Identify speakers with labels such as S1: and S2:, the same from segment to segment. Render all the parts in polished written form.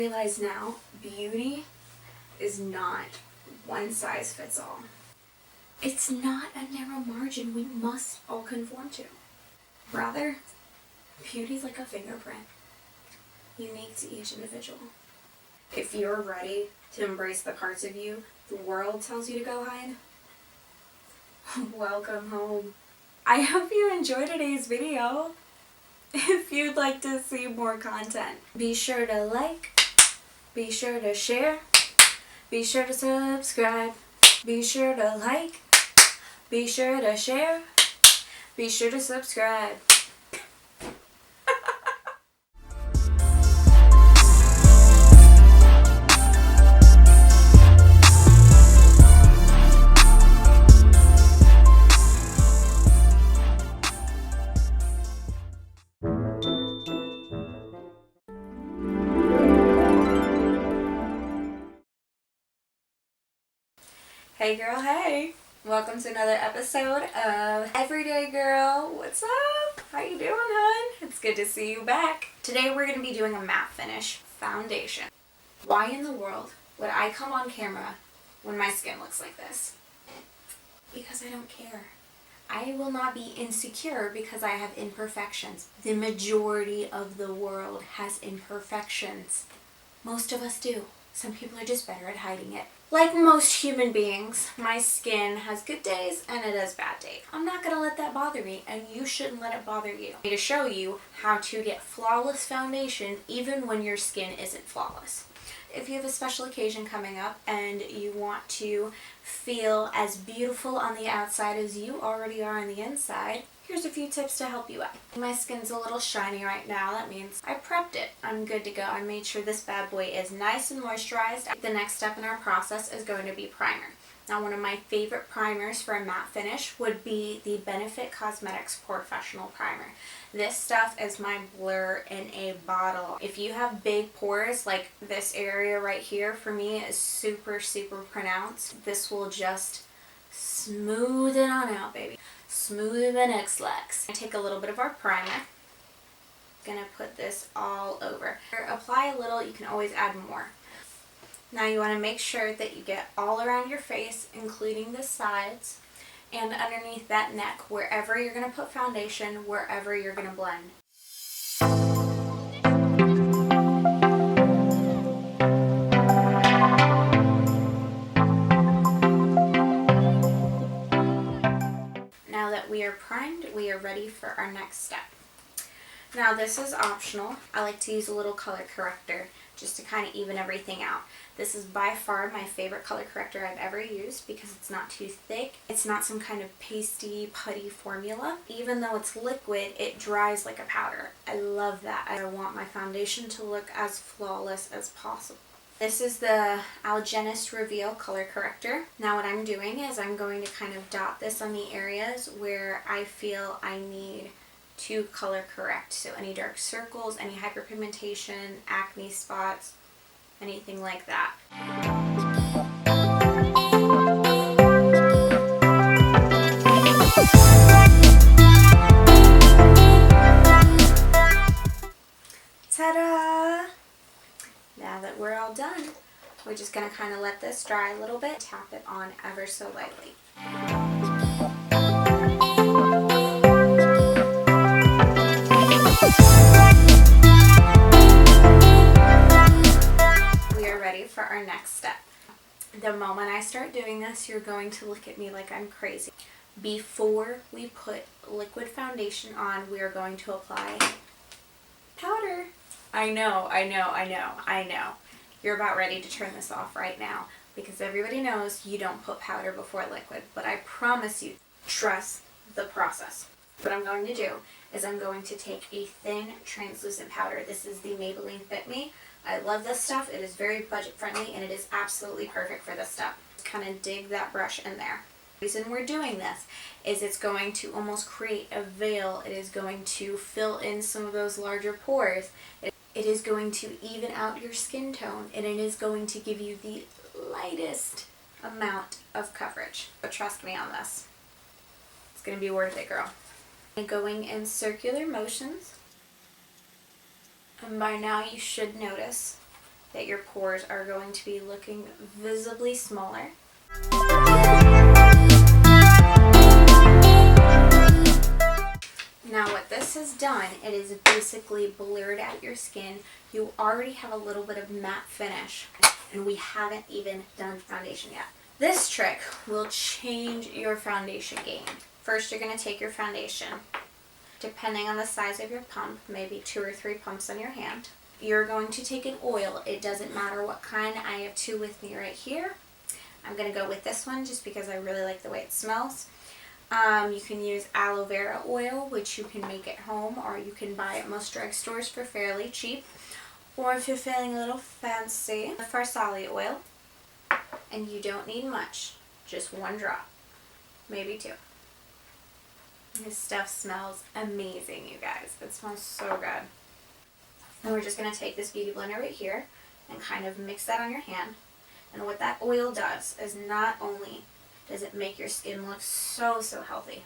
S1: Realize now, beauty is not one size fits all. It's not a narrow margin we must all conform to. Rather, beauty's like a fingerprint, unique to each individual. If you're ready to embrace the parts of you the world tells you to go hide, welcome home. I hope you enjoyed today's video. If you'd like to see more content, be sure to like, be sure to share, be sure to subscribe, be sure to like, be sure to share, be sure to subscribe. Hey girl, hey! Welcome to another episode of Everyday Girl. What's up? How you doing, hon? It's good to see you back. Today we're going to be doing a matte finish foundation. Why in the world would I come on camera when my skin looks like this? Because I don't care. I will not be insecure because I have imperfections. The majority of the world has imperfections. Most of us do. Some people are just better at hiding it. Like most human beings, my skin has good days and it has bad days. I'm not going to let that bother me, and you shouldn't let it bother you. To show you how to get flawless foundation even when your skin isn't flawless. If you have a special occasion coming up and you want to feel as beautiful on the outside as you already are on the inside, here's a few tips to help you out. My skin's a little shiny right now. That means I prepped it. I'm good to go. I made sure this bad boy is nice and moisturized. The next step in our process is going to be primer. Now, one of my favorite primers for a matte finish would be the Benefit Cosmetics Porefessional Primer. This stuff is my blur in a bottle. If you have big pores, like this area right here for me is super, super pronounced, this will just smooth it on out, baby. Smoother than X-Lax. I take a little bit of our primer. Gonna put this all over. Apply a little, you can always add more. Now you want to make sure that you get all around your face, including the sides and underneath that neck, wherever you're going to put foundation, wherever you're going to blend. Now that we are primed, we are ready for our next step. Now this is optional. I like to use a little color corrector just to kind of even everything out. This is by far my favorite color corrector I've ever used because it's not too thick. It's not some kind of pasty, putty formula. Even though it's liquid, it dries like a powder. I love that. I want my foundation to look as flawless as possible. This is the Algenist Reveal Color Corrector. Now what I'm doing is I'm going to kind of dot this on the areas where I feel I need to color correct. So any dark circles, any hyperpigmentation, acne spots, anything like that. Ta-da! Now that we're all done, we're just going to kind of let this dry a little bit, tap it on ever so lightly. We are ready for our next step. The moment I start doing this, you're going to look at me like I'm crazy. Before we put liquid foundation on, we are going to apply powder. I know. You're about ready to turn this off right now because everybody knows you don't put powder before liquid, but I promise you, trust the process. What I'm going to do is I'm going to take a thin translucent powder. This is the Maybelline Fitme. I love this stuff. It is very budget friendly and it is absolutely perfect for this stuff. Kind of dig that brush in there. The reason we're doing this is it's going to almost create a veil. It is going to fill in some of those larger pores. It is going to even out your skin tone, and it is going to give you the lightest amount of coverage. But trust me on this. It's going to be worth it, girl. And going in circular motions. And by now you should notice that your pores are going to be looking visibly smaller. Now what this has done, it is basically blurred out your skin. You already have a little bit of matte finish, and we haven't even done foundation yet. This trick will change your foundation game. First, you're going to take your foundation, depending on the size of your pump, maybe 2 or 3 pumps on your hand. You're going to take an oil. It doesn't matter what kind. I have 2 with me right here. I'm going to go with this one just because I really like the way it smells. You can use aloe vera oil, which you can make at home, or you can buy at most drugstores for fairly cheap. Or if you're feeling a little fancy, the Farsali oil. And you don't need much, just 1 drop, maybe 2. This stuff smells amazing, you guys. It smells so good. And we're just going to take this beauty blender right here and kind of mix that on your hand. And what that oil does is not only does it make your skin look so healthy,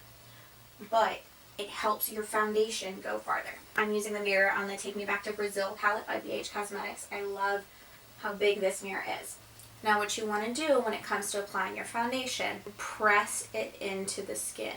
S1: but it helps your foundation go farther. I'm using the mirror on the Take Me Back to Brazil palette by BH Cosmetics. I love how big this mirror is. Now what you want to do when it comes to applying your foundation, press it into the skin.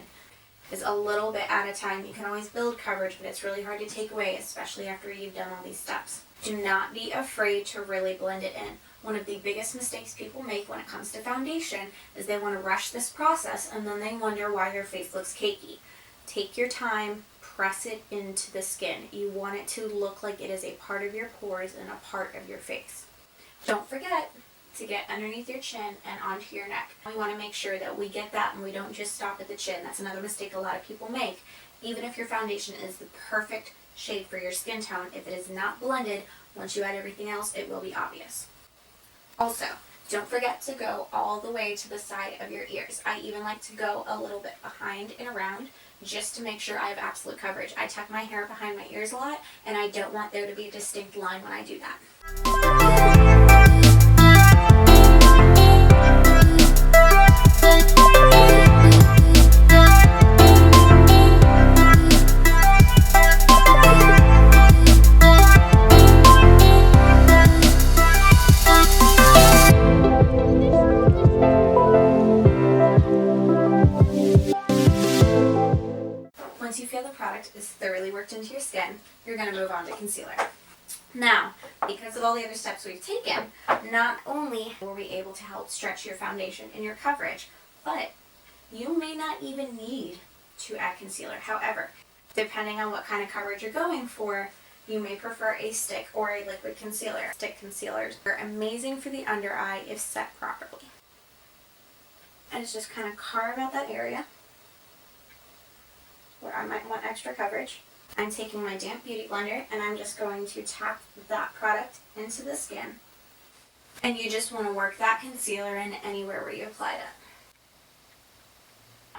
S1: Is a little bit at a time. You can always build coverage, but it's really hard to take away, especially after you've done all these steps. Do not be afraid to really blend it in. One of the biggest mistakes people make when it comes to foundation is they want to rush this process and then they wonder why their face looks cakey. Take your time, press it into the skin. You want it to look like it is a part of your pores and a part of your face. Don't forget to get underneath your chin and onto your neck. We want to make sure that we get that and we don't just stop at the chin. That's another mistake a lot of people make. Even if your foundation is the perfect shade for your skin tone, if it is not blended, once you add everything else, it will be obvious. Also, don't forget to go all the way to the side of your ears. I even like to go a little bit behind and around just to make sure I have absolute coverage. I tuck my hair behind my ears a lot, and I don't want there to be a distinct line when I do that. Once you feel the product is thoroughly worked into your skin, you're going to move on to concealer. Now, because of all the other steps we've taken, not only were we able to help stretch your foundation and your coverage, but you may not even need to add concealer. However, depending on what kind of coverage you're going for, you may prefer a stick or a liquid concealer. Stick concealers are amazing for the under eye if set properly. And just kind of carve out that area where I might want extra coverage. I'm taking my damp beauty blender and I'm just going to tap that product into the skin. And you just want to work that concealer in anywhere where you applied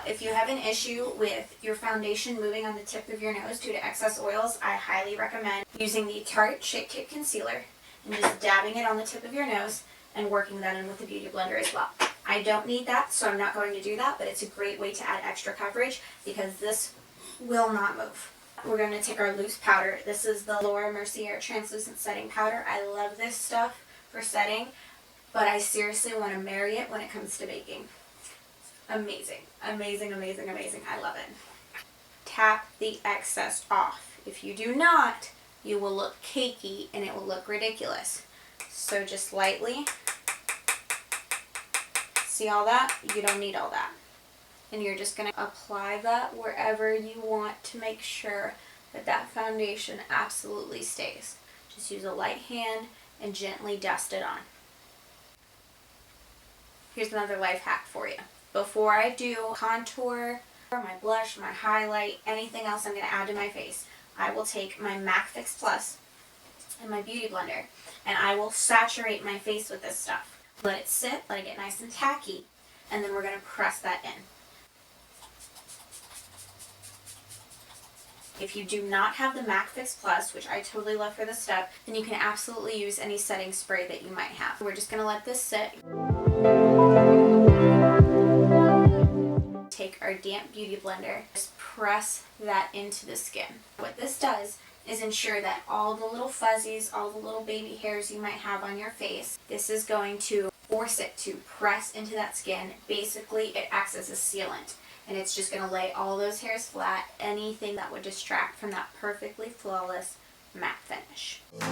S1: it. If you have an issue with your foundation moving on the tip of your nose due to excess oils, I highly recommend using the Tarte Shape Tape Concealer and just dabbing it on the tip of your nose and working that in with the beauty blender as well. I don't need that, so I'm not going to do that, but it's a great way to add extra coverage because this will not move. We're going to take our loose powder. This is the Mercier Translucent Setting Powder. I love this stuff for setting, but I seriously want to marry it when it comes to baking. Amazing. Amazing, amazing, amazing. I love it. Tap the excess off. If you do not, you will look cakey and it will look ridiculous. So just lightly. See all that? You don't need all that. And you're just going to apply that wherever you want to make sure that that foundation absolutely stays. Just use a light hand and gently dust it on. Here's another life hack for you. Before I do contour, my blush, my highlight, anything else I'm going to add to my face, I will take my Matte+Poreless Plus and my beauty blender and I will saturate my face with this stuff. Let it sit, let it get nice and tacky, and then we're going to press that in. If you do not have the Matte+Poreless Plus, which I totally love for this step, then you can absolutely use any setting spray that you might have. We're just going to let this sit. Take our damp beauty blender, just press that into the skin. What this does is ensure that all the little fuzzies, all the little baby hairs you might have on your face, this is going to force it to press into that skin. Basically, it acts as a sealant, and it's just going to lay all those hairs flat, anything that would distract from that perfectly flawless matte finish. And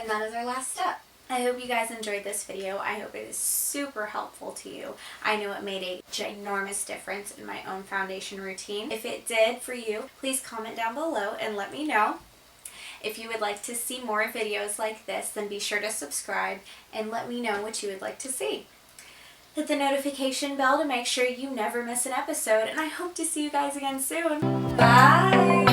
S1: that is our last step. I hope you guys enjoyed this video. I hope it is super helpful to you. I know it made a ginormous difference in my own foundation routine. If it did for you, please comment down below and let me know. If you would like to see more videos like this, then be sure to subscribe and let me know what you would like to see. Hit the notification bell to make sure you never miss an episode, and I hope to see you guys again soon. Bye!